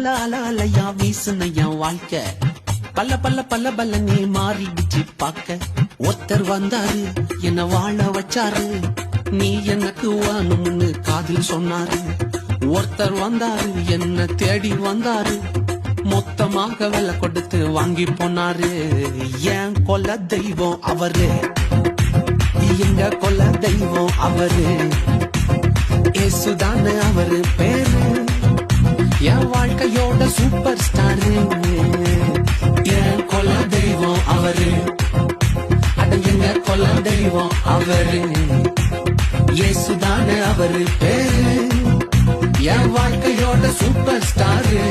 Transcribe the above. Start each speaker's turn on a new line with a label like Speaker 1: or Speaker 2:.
Speaker 1: அல அல அலையா வீசுன என் வாழ்க்கை பல்ல பல்ல பல்ல பல்ல நீ மாறிடுச்சு பாக்க ஒருத்தர் வந்தாரு என்ன வாழ வச்சாரு நீ எனக்கு வாணும்னு காதில் சொன்னாரு ஒருத்தர் வந்தாரு என்ன தேடி வந்தாரு மொத்தமாக விலை கொடுத்து வாங்கி போனாரு என் கொல்ல தெய்வம் அவரு எங்க கொல்ல தெய்வம் அவரு ஏசுதான அவரு பேரு என் வாழ்க்கையோட சூப்பர் ஸ்டாரு என் கொல்ல தெய்வம் அவரு அட எங்க கொல்ல தெய்வம் அவரு ஏசுதான அவரு பேரு என் வாழ்க்கையோட சூப்பர் ஸ்டாரு